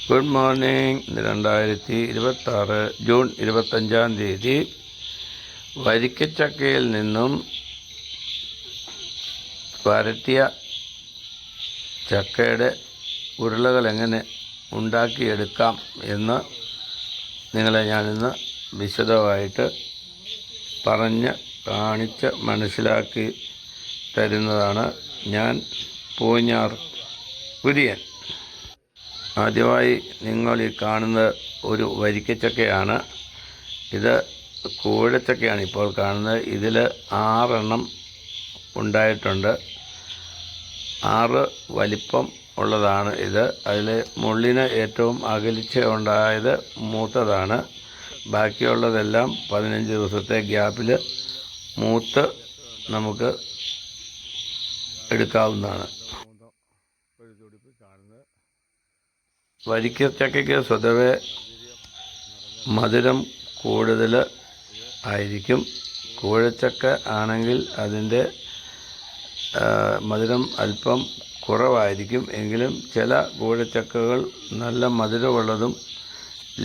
Good morning. 2026 June 25 വരിക്കച്ചക്കയിൽ നിന്നും വരട്ടിയ ചക്കയുടെ ഉരുളകൾ എങ്ങനെ ഉണ്ടാക്കിയെടുക്കാം എന്ന് നിങ്ങളെ ഞാനിന്ന് വിശദമായിട്ട് പറഞ്ഞ് കാണിച്ച് മനസ്സിലാക്കി തരുന്നതാണ്. ഞാൻ പൂഞ്ഞാർ കുര്യൻ. ആദ്യമായി നിങ്ങൾ ഈ കാണുന്നത് ഒരു വരിക്കച്ചക്കയാണ്. ഇത് കൂഴച്ചക്കയാണ് ഇപ്പോൾ കാണുന്നത്. ഇതിൽ 6 എണ്ണം ഉണ്ടായിട്ടുണ്ട്. 6 വലിപ്പം ഉള്ളതാണ് ഇത്. അതിൽ മുള്ളിന് ഏറ്റവും അകലിച്ച ഉണ്ടായത് മൂത്തതാണ്. ബാക്കിയുള്ളതെല്ലാം 15 ദിവസത്തെ ഗ്യാപ്പിൽ മൂത്ത് നമുക്ക് എടുക്കാവുന്നതാണ്. വരിക്കച്ചക്കയ്ക്ക് സ്വതവേ മധുരം കൂടുതൽ ആയിരിക്കും. കൂഴച്ചക്ക ആണെങ്കിൽ അതിൻ്റെ മധുരം അല്പം കുറവായിരിക്കും. എങ്കിലും ചില കൂഴച്ചക്കകൾ നല്ല മധുരമുള്ളതും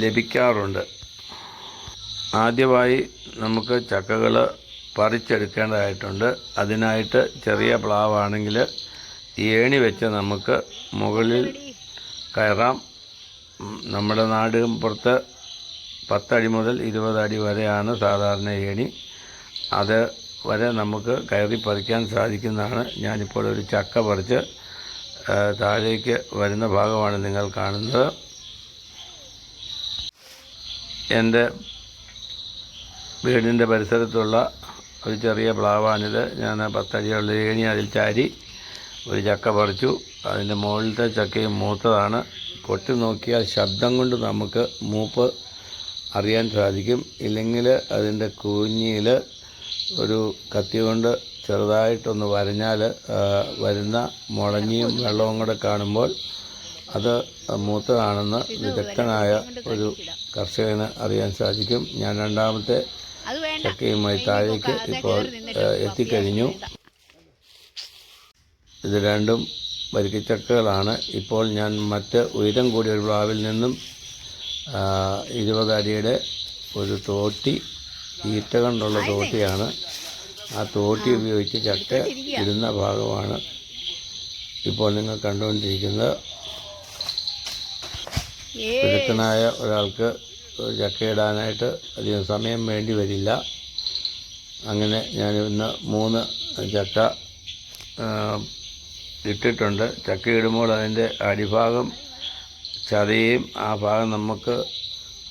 ലഭിക്കാറുണ്ട്. ആദ്യമായി നമുക്ക് ചക്കകൾ പറിച്ചെടുക്കേണ്ടതായിട്ടുണ്ട്. അതിനായിട്ട് ചെറിയ പ്ലാവാണെങ്കിൽ ഏണി വെച്ച് നമുക്ക് മുകളിൽ കയറാം. നമ്മുടെ നാടും പുറത്ത് 10 അടി മുതൽ 20 അടി വരെയാണ് സാധാരണ ഏണി. അത് വരെ നമുക്ക് കയറി പറിക്കാൻ സാധിക്കുന്നതാണ്. ഞാനിപ്പോൾ ഒരു ചക്ക പറിച്ച് താഴേക്ക് വരുന്ന ഭാഗമാണ് നിങ്ങൾ കാണുന്നത്. എൻ്റെ വീടിൻ്റെ പരിസരത്തുള്ള ഒരു ചെറിയ പ്ലാവാണിത്. ഞാൻ 10 അടിയുള്ള ഏണി അതിൽ ചാരി ഒരു ചക്ക പറിച്ചു. അതിൻ്റെ മുകളിലത്തെ ചക്കയും മൂത്തതാണ്. പൊട്ടി നോക്കിയാൽ ശബ്ദം കൊണ്ട് നമുക്ക് മൂപ്പ് അറിയാൻ സാധിക്കും. ഇല്ലെങ്കിൽ അതിൻ്റെ കൂഞ്ഞിയിൽ ഒരു കത്തി കൊണ്ട് ചെറുതായിട്ടൊന്ന് വരഞ്ഞാൽ വരുന്ന മുളഞ്ഞിയും വെള്ളവും കൂടെ കാണുമ്പോൾ അത് മൂത്തതാണെന്ന് വിദഗ്ധനായ ഒരു കർഷകന് അറിയാൻ സാധിക്കും. ഞാൻ രണ്ടാമത്തെ ചക്കയുമായി താഴേക്ക് ഇപ്പോൾ എത്തിക്കഴിഞ്ഞു. ഇത് രണ്ടും വരിക്കച്ചക്കകളാണ്. ഇപ്പോൾ ഞാൻ മറ്റ് ഉയരം കൂടിയ ഒരു പ്ലാവിൽ നിന്നും 20 അടിയുടെ ഒരു തോട്ടി, ഈറ്റ കൊണ്ടുള്ള തോട്ടിയാണ്. ആ തോട്ടി ഉപയോഗിച്ച് ചക്ക ഇടുന്ന ഭാഗമാണ് ഇപ്പോൾ നിങ്ങൾ കണ്ടുകൊണ്ടിരിക്കുന്നത്. വിദഗ്ധനായ ഒരാൾക്ക് ചക്ക ഇടാനായിട്ട് അധികം സമയം വേണ്ടി വരില്ല. അങ്ങനെ ഞാൻ ഇന്ന് 3 ചക്ക ഇട്ടിട്ടുണ്ട്. ചക്ക ഇടുമ്പോൾ അതിൻ്റെ അടിഭാഗം ചതയും ആ ഭാഗം നമുക്ക്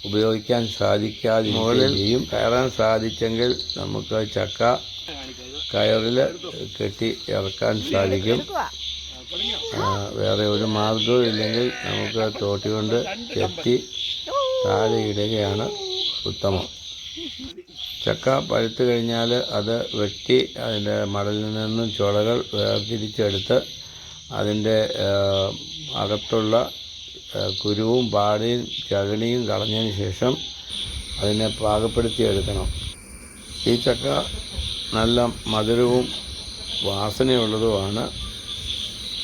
ഉപയോഗിക്കാൻ സാധിക്കാതിരിക്കുകയും കയറാൻ സാധിച്ചെങ്കിൽ നമുക്ക് ചക്ക കയറിൽ കെട്ടി ഇറക്കാൻ സാധിക്കും. വേറെ ഒരു മാർഗവും ഇല്ലെങ്കിൽ നമുക്ക് തോട്ടി കൊണ്ട് കെട്ടി താഴെ ഇടുകയാണ് ഉത്തമം. ചക്ക പഴുത്ത് കഴിഞ്ഞാൽ അത് വെട്ടി അതിൻ്റെ മടലിൽ നിന്നും ചുളകൾ വേർതിരിച്ചെടുത്ത് അതിൻ്റെ അകത്തുള്ള കുരുവും പാടയും ചകിണിയും കളഞ്ഞതിന് ശേഷം അതിനെ പാകപ്പെടുത്തിയെടുക്കണം. ഈ ചക്ക നല്ല മധുരവും വാസനയുള്ളതുമാണ്.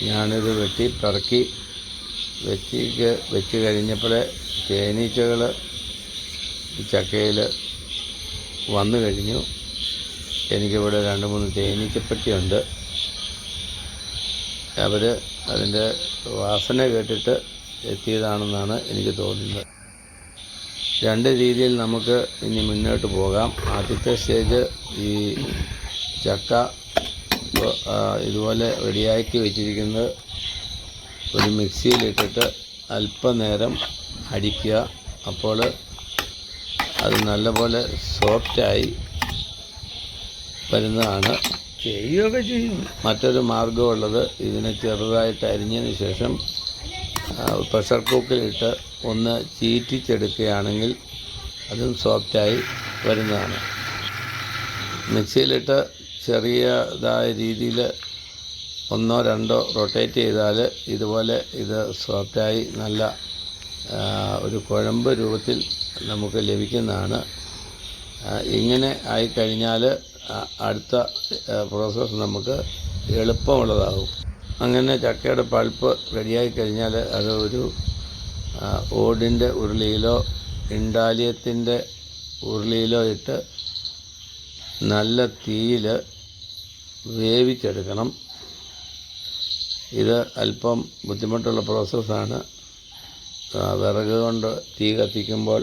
ഞാനിത് വെട്ടി പിറക്കി വെച്ച് കഴിഞ്ഞപ്പോൾ തേനീച്ചകൾ ഈ ചക്കയിൽ വന്നു കഴിഞ്ഞു. എനിക്കിവിടെ 2-3 തേനീച്ചപ്പെട്ടിയുണ്ട്. അവർ അതിൻ്റെ വാസന കേട്ടിട്ട് എത്തിയതാണെന്നാണ് എനിക്ക് തോന്നുന്നത്. 2 രീതിയിൽ നമുക്ക് ഇനി മുന്നോട്ട് പോകാം. ആദ്യത്തെ സ്റ്റേജ് ഈ ചക്ക ഇതുപോലെ റെഡിയാക്കി വെച്ചിരിക്കുന്നത് ഒരു മിക്സിയിലിട്ടിട്ട് അല്പനേരം അടിക്കുക. അപ്പോൾ അത് നല്ലപോലെ സോഫ്റ്റായി വരുന്നതാണ്. ചെയ്യുകയൊക്കെ ചെയ്യും. മറ്റൊരു മാർഗമുള്ളത് ഇതിനെ ചെറുതായിട്ട് അരിഞ്ഞതിന് ശേഷം പ്രഷർ കുക്കറിലിട്ട് ഒന്ന് ചീറ്റിച്ചെടുക്കുകയാണെങ്കിൽ അതും സോഫ്റ്റായി വരുന്നതാണ്. മിക്സിയിലിട്ട് ചെറിയതായ രീതിയിൽ 1-2 റൊട്ടേറ്റ് ചെയ്താൽ ഇതുപോലെ ഇത് സോഫ്റ്റായി നല്ല ഒരു കുഴമ്പ് രൂപത്തിൽ നമുക്ക് ലഭിക്കുന്നതാണ്. ഇങ്ങനെ ആയിക്കഴിഞ്ഞാൽ അടുത്ത പ്രോസസ്സ് നമുക്ക് എളുപ്പമുള്ളതാകും. അങ്ങനെ ചക്കയുടെ പൾപ്പ് റെഡിയായി കഴിഞ്ഞാൽ അത് ഒരു ഓടിൻ്റെ ഉരുളിയിലോ ഇണ്ടാലിയത്തിൻ്റെ ഉരുളിയിലോ ഇട്ട് നല്ല തീയിൽ വേവിച്ചെടുക്കണം. ഇത് അല്പം ബുദ്ധിമുട്ടുള്ള പ്രോസസ്സാണ്. വിറക് കൊണ്ട് തീ കത്തിക്കുമ്പോൾ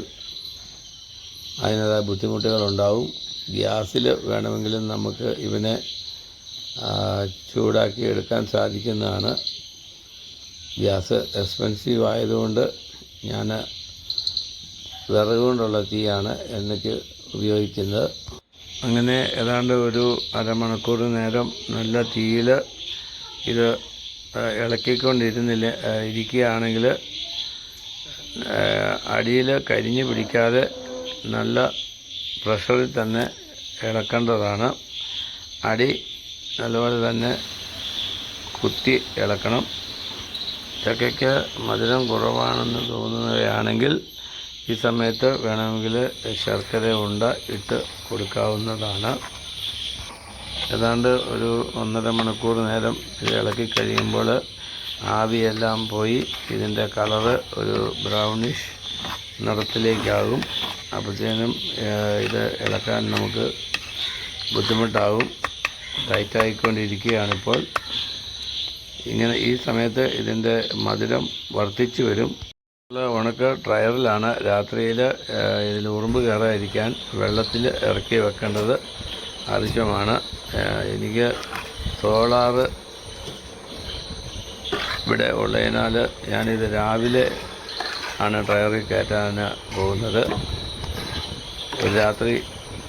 അതിൻ്റേതായ ബുദ്ധിമുട്ടുകളുണ്ടാവും. ഗ്യാസിൽ വേണമെങ്കിലും നമുക്ക് ഇവനെ ചൂടാക്കി എടുക്കാൻ സാധിക്കുന്നതാണ്. ഗ്യാസ് എക്സ്പെൻസീവ് ആയതുകൊണ്ട് ഞാൻ വിറക് കൊണ്ടുള്ള തീയാണ് എണ്ണയ്ക്ക് ഉപയോഗിക്കുന്നത്. അങ്ങനെ ഏതാണ്ട് ഒരു അരമണിക്കൂർ നേരം നല്ല തീയിൽ ഇത് ഇരിക്കുകയാണെങ്കിൽ അടിയിൽ കരിഞ്ഞു പിടിക്കാതെ നല്ല പ്രഷറിൽ തന്നെ ഇളക്കേണ്ടതാണ്. അടി നല്ലപോലെ തന്നെ കുത്തി ഇളക്കണം. ചക്കയ്ക്ക് മധുരം കുറവാണെന്ന് തോന്നുകയാണെങ്കിൽ ഈ സമയത്ത് വേണമെങ്കിൽ ശർക്കര ഉണ്ട ഇട്ട് കൊടുക്കാവുന്നതാണ്. ഏതാണ്ട് ഒരു 1.5 മണിക്കൂർ നേരം ഇത് ഇളക്കി കഴിയുമ്പോൾ ആവിയെല്ലാം പോയി ഇതിൻ്റെ കളറ് ഒരു ബ്രൗണിഷ് നിറത്തിലേക്കാകും. അപ്പോഴത്തേനും ഇത് ഇളക്കാൻ നമുക്ക് ബുദ്ധിമുട്ടാകും. ടൈറ്റായിക്കൊണ്ടിരിക്കുകയാണിപ്പോൾ. ഇങ്ങനെ ഈ സമയത്ത് ഇതിൻ്റെ മധുരം വർദ്ധിച്ചു വരും. ഉണക്ക ഡ്രയറിലാണ് രാത്രിയിൽ ഇതിൽ ഉറുമ്പ് കയറാതിരിക്കാൻ വെള്ളത്തിൽ ഇറക്കി വെക്കേണ്ടത് ആവശ്യമാണ്. എനിക്ക് സോളാറ് ഇവിടെ ഉള്ളതിനാൽ ഞാനിത് രാവിലെ ആണ് ഡ്രയറിൽ കയറ്റാൻ പോകുന്നത്. ഒരു രാത്രി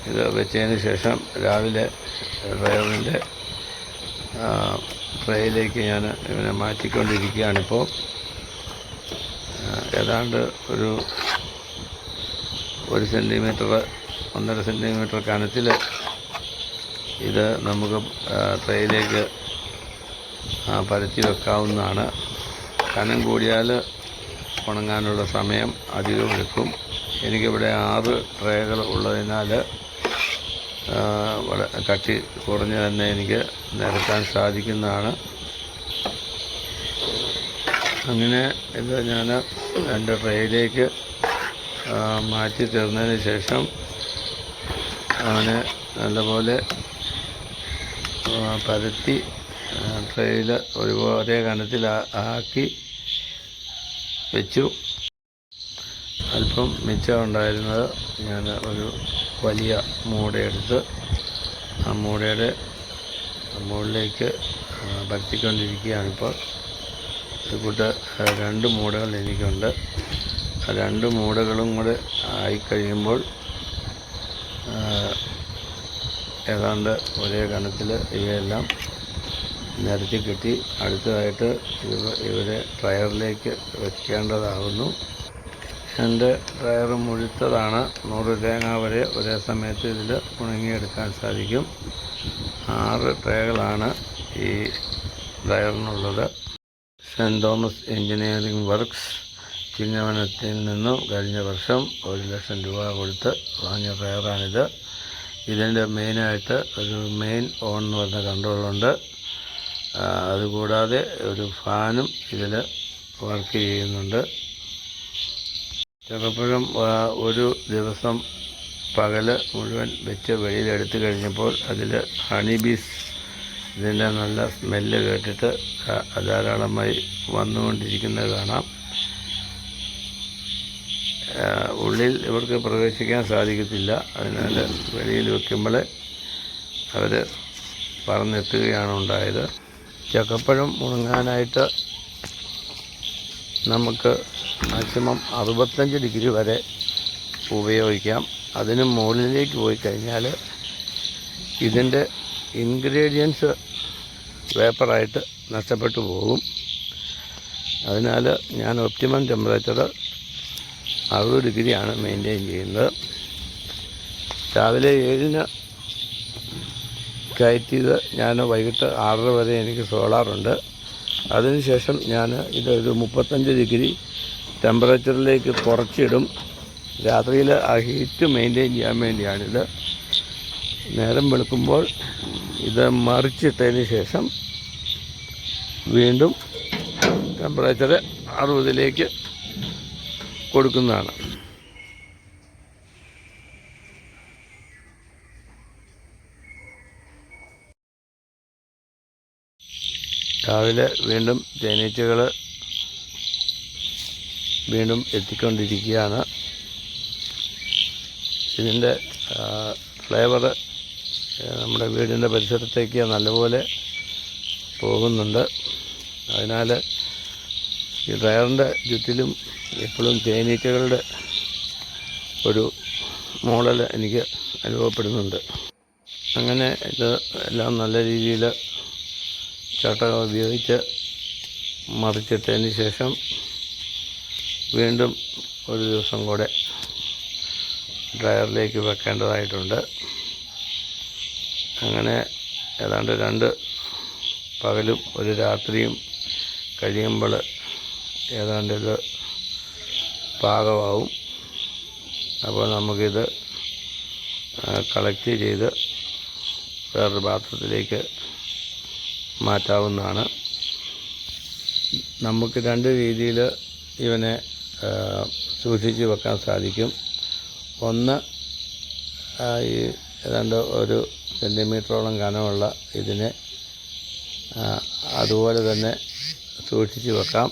ഇത് വെച്ചതിന് ശേഷം രാവിലെ ഡ്രയറിൻ്റെ ട്രേയിലേക്ക് ഞാൻ ഇവനെ മാറ്റിക്കൊണ്ടിരിക്കുകയാണിപ്പോൾ. ഏതാണ്ട് ഒരു 1 സെൻറ്റിമീറ്റർ 1.5 സെൻറ്റിമീറ്റർ കനത്തിൽ ഇത് നമുക്ക് ട്രേയിലേക്ക് പരത്തി വെക്കാവുന്നതാണ്. കനം കൂടിയാൽ ഉണങ്ങാനുള്ള സമയം അധികം എടുക്കും. എനിക്കിവിടെ 6 ട്രേകൾ ഉള്ളതിനാൽ കട്ടി കുറഞ്ഞ് തന്നെ എനിക്ക് നിരത്താൻ സാധിക്കുന്നതാണ്. അങ്ങനെ ഇത് ഞാൻ എൻ്റെ ട്രേയിലേക്ക് മാറ്റി തീർന്നതിന് ശേഷം അവനെ നല്ലപോലെ പരത്തി ട്രേയിൽ ഒരേ കനത്തിൽ ആക്കി വെച്ചു. അല്പം മിച്ചം ഉണ്ടായിരുന്നത് ഞാൻ ഒരു വലിയ മൂടയെടുത്ത് ആ മൂടയുടെ മുകളിലേക്ക് പരത്തിക്കൊണ്ടിരിക്കുകയാണിപ്പോൾ. ഇതുകൂട്ട് 2 മൂടകൾ എനിക്കുണ്ട്. 2 മൂടകളും കൂടെ ആയിക്കഴിയുമ്പോൾ ഏതാണ്ട് ഒരേ കനത്തിൽ ഇവയെല്ലാം നിരത്തി കെട്ടി അടുത്തതായിട്ട് ഇവരെ ഡ്രയറിലേക്ക് വയ്ക്കേണ്ടതാകുന്നു. എൻ്റെ ഡ്രയർ മുഴുത്തതാണ്. 100 തേങ്ങ വരെ ഒരേ സമയത്ത് ഇതിൽ ഉണങ്ങിയെടുക്കാൻ സാധിക്കും. 6 ട്രേകളാണ് ഈ ഡ്രയറിനുള്ളത്. സെൻറ്റ് തോമസ് എഞ്ചിനീയറിംഗ് വർക്ക്സ് ചിങ്ങവനത്തിൽ നിന്നും കഴിഞ്ഞ വർഷം 1 ലക്ഷം രൂപ കൊടുത്ത് വാങ്ങിയ ഡ്രയറാണിത്. ഇതിൻ്റെ മെയിനായിട്ട് ഒരു മെയിൻ ഓൺ എന്ന് പറഞ്ഞ കൺട്രോളുണ്ട്. അതുകൂടാതെ ഒരു ഫാനും ഇതിൽ വർക്ക് ചെയ്യുന്നുണ്ട്. ചക്കപ്പഴം ഒരു ദിവസം പകൽ മുഴുവൻ വെച്ച് വെളിയിലെടുത്ത് കഴിഞ്ഞപ്പോൾ അതിൽ ഹണി ബീസ് ഇതിൻ്റെ നല്ല സ്മെല്ല് കേട്ടിട്ട് ധാരാളമായി വന്നുകൊണ്ടിരിക്കുന്നത് കാണാം. ഉള്ളിൽ ഇവർക്ക് പ്രവേശിക്കാൻ സാധിക്കത്തില്ല. അതിനാൽ വെളിയിൽ വെക്കുമ്പോൾ അവർ പറന്നെത്തുകയാണ് ഉണ്ടായത്. ചക്കപ്പഴം ഉണങ്ങാനായിട്ട് നമുക്ക് മാക്സിമം 65 ഡിഗ്രി വരെ ഉപയോഗിക്കാം. അതിന് മുകളിലേക്ക് പോയി കഴിഞ്ഞാൽ ഇതിൻ്റെ ഇൻഗ്രീഡിയൻസ് വേപ്പറായിട്ട് നഷ്ടപ്പെട്ടു പോകും. അതിനാൽ ഞാൻ ഒപ്റ്റിമം ടെമ്പറേച്ചർ 60 ഡിഗ്രിയാണ് മെയിൻറ്റെയിൻ ചെയ്യുന്നത്. രാവിലെ 7-ന് കയറ്റിയത് ഞാൻ വൈകിട്ട് 6:30 വരെ എനിക്ക് സോളാറുണ്ട്. അതിനുശേഷം ഞാൻ ഇതൊരു 35 ഡിഗ്രി ടെമ്പറേച്ചറിലേക്ക് കുറച്ചിടും. രാത്രിയിൽ ആ ഹീറ്റ് മെയിൻറ്റെയിൻ ചെയ്യാൻ വേണ്ടിയാണിത്. നേരം വെളുക്കുമ്പോൾ ഇത് മറിച്ചിട്ടതിന് ശേഷം വീണ്ടും ടെമ്പറേച്ചർ 60ലേക്ക് കൊടുക്കുന്നതാണ്. രാവിലെ വീണ്ടും തേനീച്ചകൾ വീണ്ടും എത്തിക്കൊണ്ടിരിക്കുകയാണ്. ഇതിൻ്റെ ഫ്ലേവർ നമ്മുടെ വീടിൻ്റെ പരിസരത്തേക്ക് നല്ലപോലെ പോകുന്നുണ്ട്. അതിനാൽ ഈ ഡ്രയറിൻ്റെ ചുറ്റിലും എപ്പോഴും തേനീച്ചകളുടെ ഒരു മോഡൽ എനിക്ക് അനുഭവപ്പെടുന്നുണ്ട്. അങ്ങനെ ഇത് എല്ലാം നല്ല രീതിയിൽ ചട്ടകം ഉപയോഗിച്ച് മറിച്ചിട്ടതിന് ശേഷം വീണ്ടും ഒരു ദിവസം കൂടെ ഡ്രയറിലേക്ക് വെക്കേണ്ടതായിട്ടുണ്ട്. അങ്ങനെ ഏതാണ്ട് 2 പകലും ഒരു രാത്രിയും കഴിയുമ്പോൾ ഏതാണ്ട് ഇത് പാകമാവും. അപ്പോൾ നമുക്കിത് കളക്ട് ചെയ്ത് വേറൊരു പാത്രത്തിലേക്ക് മാറ്റാവുന്നതാണ്. നമുക്ക് 2 രീതിയിൽ ഇവനെ സൂക്ഷിച്ച് വെക്കാൻ സാധിക്കും. ഒന്ന്, ഈ ഏതാണ്ട് 1 സെൻറ്റിമീറ്ററോളം കനമുള്ള ഇതിനെ അതുപോലെ തന്നെ സൂക്ഷിച്ച് വെക്കാം.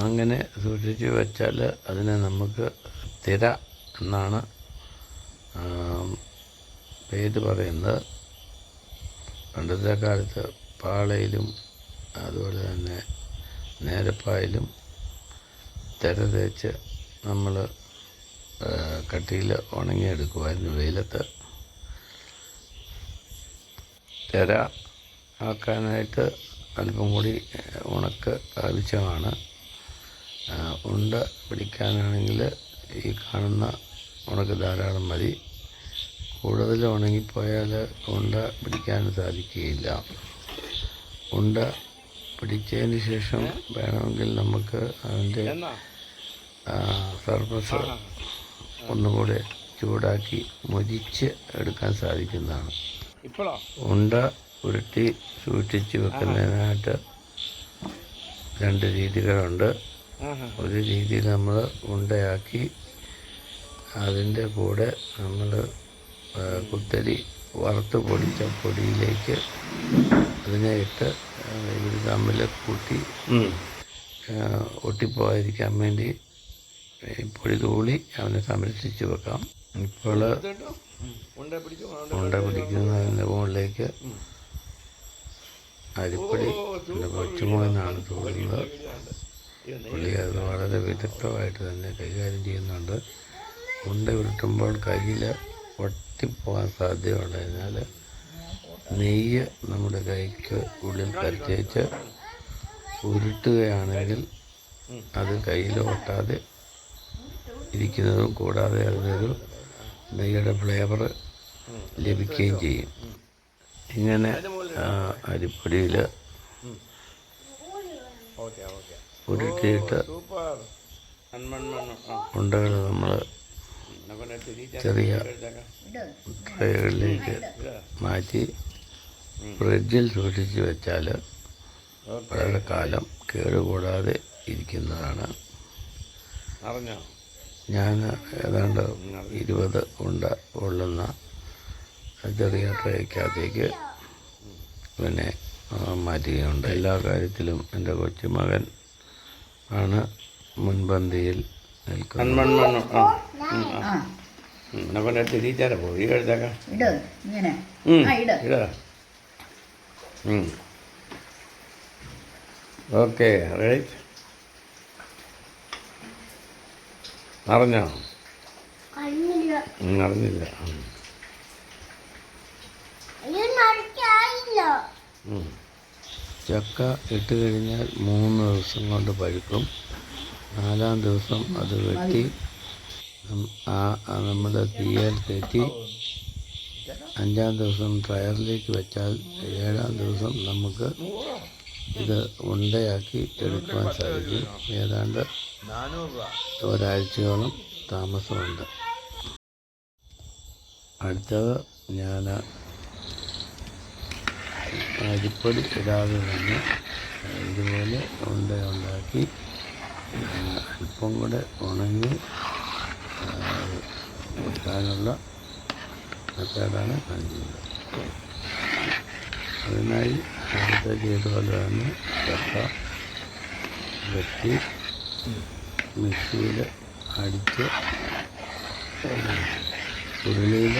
അങ്ങനെ സൂക്ഷിച്ച് വെച്ചാൽ അതിനെ നമുക്ക് തിര എന്നാണ് പേര് പറയുന്നത്. പണ്ടത്തെ കാലത്ത് പാളയിലും അതുപോലെ തന്നെ നേരപ്പായിലും തിര തേച്ച് നമ്മൾ കട്ടിയിൽ ഉണങ്ങിയെടുക്കുമായിരുന്നു വെയിലത്ത്. തിര ആക്കാനായിട്ട് അല്പം കൂടി ഉണക്ക് ആവശ്യമാണ്. ഉണ്ട പിടിക്കാനാണെങ്കിൽ ഈ കാണുന്ന ഉണക്ക് ധാരാളം മതി. കൂടുതൽ ഉണങ്ങിപ്പോയാൽ ഉണ്ട പിടിക്കാൻ സാധിക്കുകയില്ല. ഉണ്ട പിടിച്ചതിന് ശേഷം വേണമെങ്കിൽ നമുക്ക് അതിൻ്റെ സർഫസ് ഒന്നുകൂടെ ചൂടാക്കി മൊരിച്ച് എടുക്കാൻ സാധിക്കുന്നതാണ്. ഉണ്ട ഉരുട്ടി സൂക്ഷിച്ച് വെക്കുന്നതിനായിട്ട് 2 രീതികളുണ്ട്. ഒരു രീതി നമ്മൾ ഉണ്ടയാക്കി അതിൻ്റെ കൂടെ നമ്മൾ കുത്തരി വറുത്ത് പൊടിച്ച പൊടിയിലേക്ക് അതിനെ ഇട്ട് ഇത് തമ്മിൽ കൂട്ടി ഒട്ടിപ്പോകാതിരിക്കാൻ വേണ്ടി പൊടി തൂളി അവനെ സംരക്ഷിച്ച് വെക്കാം. ഇപ്പോൾ ഉണ്ട പിടിക്കുന്നതിൻ്റെ മുകളിലേക്ക് അരിപ്പൊടി കൊച്ചുമോനാണ് തൂളുന്നത്. പുള്ളി അത് വളരെ വിദഗ്ധമായിട്ട് തന്നെ കൈകാര്യം ചെയ്യുന്നുണ്ട്. ഉണ്ട ഉരുട്ടുമ്പോൾ കയ്യിൽ ഒട്ടിപ്പോകാൻ സാധ്യതയുള്ളതിനാൽ നെയ്യ് നമ്മുടെ കൈക്ക് ഉള്ളിൽ പരിചയിച്ച് ഉരുട്ടുകയാണെങ്കിൽ അത് കയ്യിൽ ഒട്ടാതെ ഇരിക്കുന്നതും കൂടാതെ അതിനൊരു നെയ്യുടെ ഫ്ലേവർ ലഭിക്കുകയും ചെയ്യും. ഇങ്ങനെ അരിപ്പൊടിയിൽ ഉരുട്ടിയിട്ട് ഉണ്ടകൾ നമ്മൾ ചെറിയ ട്രേകളിലേക്ക് മാറ്റി ഫ്രിഡ്ജിൽ സൂക്ഷിച്ച് വെച്ചാൽ വളരെ കാലം കേടുകൂടാതെ ഇരിക്കുന്നതാണ്. ഞാൻ ഏതാണ്ട് 20 ഉണ്ട കൊള്ളുന്ന ചെറിയ ട്രേക്കകത്തേക്ക് പിന്നെ മാറ്റുകയുണ്ട്. എല്ലാ കാര്യത്തിലും എൻ്റെ കൊച്ചുമകൻ ആണ് മുൻപന്തിയിൽ നിൽക്കുന്നത്. Okay, right. അറിഞ്ഞോ? അറിഞ്ഞില്ല. ചക്ക ഇട്ട് കഴിഞ്ഞാൽ 3 ദിവസം കൊണ്ട് പഴുക്കും. 4-ാം ദിവസം അത് വെട്ടി നമ്മുടെ തീയിൽ കയറ്റി 5-ാം ദിവസം ഡ്രയറിലേക്ക് വെച്ചാൽ 7-ാം ദിവസം നമുക്ക് ഇത് ഉണ്ടയാക്കി എടുക്കുവാൻ സാധിക്കും. ഏതാണ്ട് ഒരാഴ്ചയോളം താമസമുണ്ട്. അടുത്തത് ഞാൻ അരിപ്പൊടി ഇടാതെ തന്നെ ഇതുപോലെ ഉണ്ടാക്കി അല്പം കൂടെ ഉണങ്ങി കൊടുക്കാനുള്ള മെത്തേഡാണ് കാണിക്കുന്നത്. അതിനായി നേരത്തെ ചെയ്ത പോലെ തന്നെ ചക്ക വെട്ടി മിക്സിയിൽ അടിച്ച് ഉരുളിയിൽ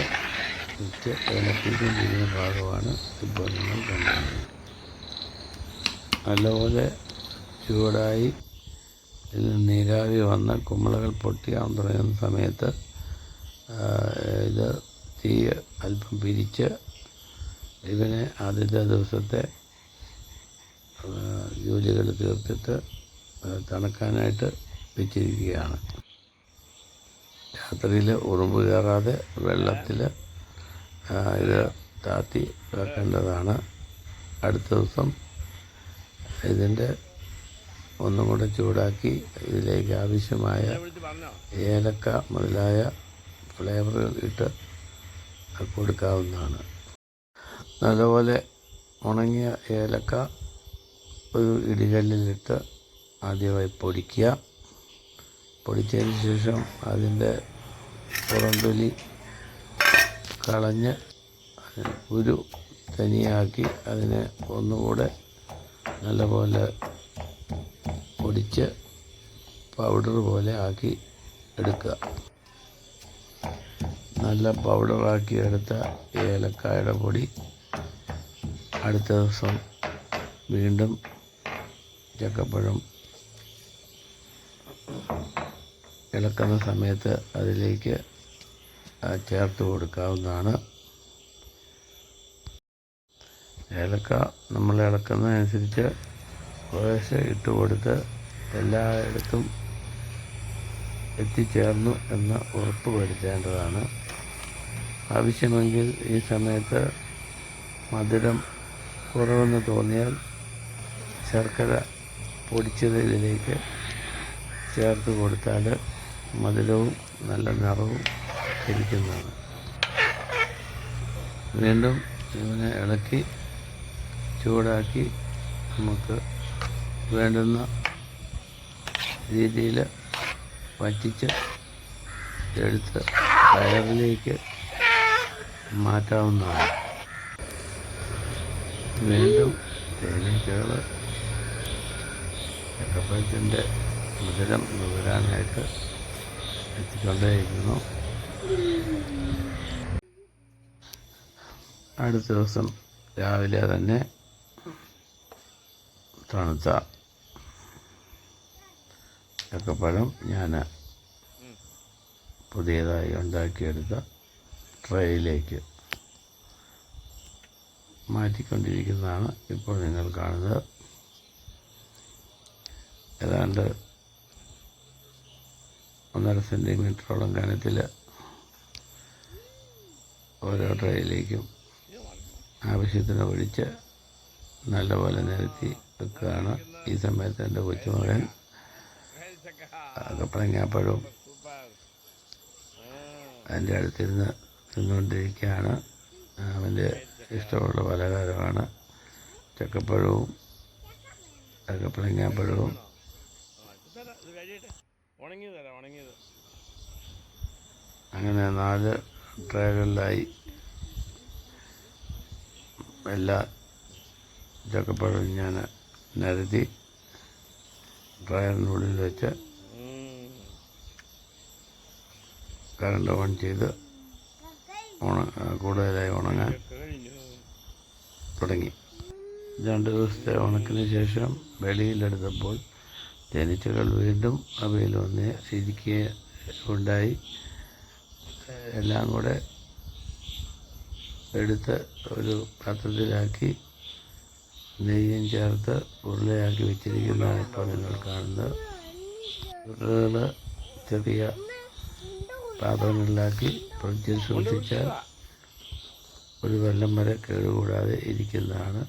ഇട്ട് ഇളക്കിക്കൊണ്ടിരിക്കുന്ന ഭാഗമാണ് ഇപ്പോൾ നിങ്ങൾ കണ്ടത്. നല്ലപോലെ ചൂടായി ഇതിൽ നീരാവി വന്ന് കുമിളകൾ പൊട്ടിയാൻ തുടങ്ങുന്ന സമയത്ത് ഇത് തീ അല്പം പിരിച്ച് ഇവനെ ആദ്യത്തെ ദിവസത്തെ ജോലികൾ തീർത്തിട്ട് തണുക്കാനായിട്ട് വെച്ചിരിക്കുകയാണ്. രാത്രിയിൽ ഉറുമ്പ് കയറാതെ വെള്ളത്തിൽ ഇത് താത്തി വെക്കേണ്ടതാണ്. അടുത്ത ദിവസം ഇതിൻ്റെ ഒന്നും കൂടെ ചൂടാക്കി ഇതിലേക്ക് ആവശ്യമായ ഏലക്ക മുതലായ ഫ്ലേവറുകൾ ഇട്ട് കൊടുക്കാവുന്നതാണ്. നല്ലപോലെ ഉണങ്ങിയ ഏലക്ക ഒരു ഇടികല്ലിലിട്ട് ആദ്യമായി പൊടിക്കുക. പൊടിച്ചതിന് ശേഷം അതിൻ്റെ പുറംതൊലി കളഞ്ഞ് ഒരു തനിയാക്കി അതിനെ ഒന്നുകൂടെ നല്ലപോലെ പൊടിച്ച് പൗഡർ പോലെ ആക്കി എടുക്കുക. നല്ല പൗഡറാക്കി എടുത്ത ഏലക്കായുടെ പൊടി അടുത്ത ദിവസം വീണ്ടും ചക്കപ്പഴം ഇളക്കുന്ന സമയത്ത് അതിലേക്ക് ചേർത്ത് കൊടുക്കാവുന്നതാണ്. ഏലക്ക നമ്മൾ ഇളക്കുന്നതനുസരിച്ച് കുറേശ്ശെ ഇട്ട് കൊടുത്ത് എല്ലായിടത്തും എത്തിച്ചേർന്നു എന്ന് ഉറപ്പ് വരുത്തേണ്ടതാണ്. ആവശ്യമെങ്കിൽ ഈ സമയത്ത് മധുരം കുറവെന്ന് തോന്നിയാൽ ശർക്കര പൊടിച്ചത് ഇതിലേക്ക് ചേർത്ത് കൊടുത്താൽ മധുരവും നല്ല നിറവും ലഭിക്കുന്നതാണ്. വീണ്ടും ഇതിനെ ഇളക്കി ചൂടാക്കി നമുക്ക് വേണ്ടുന്ന രീതിയിൽ വറ്റിച്ച് എടുത്ത് കയറിലേക്ക് മാറ്റാവുന്നതാണ്. വീണ്ടും തേനീച്ചകൾ ചക്കപ്പഴത്തിൻ്റെ മധുരം നുകരാനായിട്ട് എത്തിക്കൊണ്ടേയിരിക്കുന്നു. അടുത്ത ദിവസം രാവിലെ തന്നെ തണുത്ത ചക്കപ്പഴം ഞാൻ പുതിയതായി ഉണ്ടാക്കിയെടുത്ത ട്രേയിലേക്ക് മാറ്റിക്കൊണ്ടിരിക്കുന്നതാണ് ഇപ്പോൾ നിങ്ങൾ കാണുന്നത്. ഏതാണ്ട് 1.5 സെൻറ്റിമീറ്ററോളം കനത്തിൽ ഓരോ ട്രേയിലേക്കും ആവശ്യത്തിന് ഒഴിച്ച് നല്ലപോലെ നിരത്തി വെക്കുകയാണ്. ഈ സമയത്ത് എൻ്റെ കൊച്ചുമകൻ കപ്പളങ്ങാപ്പഴവും അതിൻ്റെ അടുത്തിരുന്ന് തിന്നുകൊണ്ടിരിക്കുകയാണ്. അവൻ്റെ ഇഷ്ടമുള്ള പലഹാരമാണ് ചക്കപ്പഴവും കപ്പളങ്ങാപ്പഴവും. അങ്ങനെ 4 ട്രേകളിലായി എല്ലാ ചക്കപ്പഴവും ഞാൻ നിരത്തി ഡ്രയറിനുള്ളിൽ വെച്ച് കറണ്ട് ഓൺ ചെയ്ത് കൂടുതലായി ഉണങ്ങാൻ തുടങ്ങി. 2 ദിവസത്തെ ഉണക്കിന് ശേഷം വെളിയിലെടുത്തപ്പോൾ തേനീച്ചകൾ വീണ്ടും അവയിൽ വന്ന് ഇരിക്കുകയുണ്ടായി. എല്ലാം കൂടെ എടുത്ത് ഒരു പാത്രത്തിലാക്കി നെയ്യും ചേർത്ത് ഉരുളയാക്കി വെച്ചിരിക്കുന്നതാണ് ഇപ്പോൾ നിങ്ങൾ കാണുന്നത്. ഉരുളകൾ ചെറിയ പാത്രങ്ങളിലാക്കി ഫ്രിഡ്ജിൽ സൂക്ഷിച്ചാൽ ഒരു കൊല്ലം വരെ കേടുകൂടാതെ ഇരിക്കുന്നതാണ്.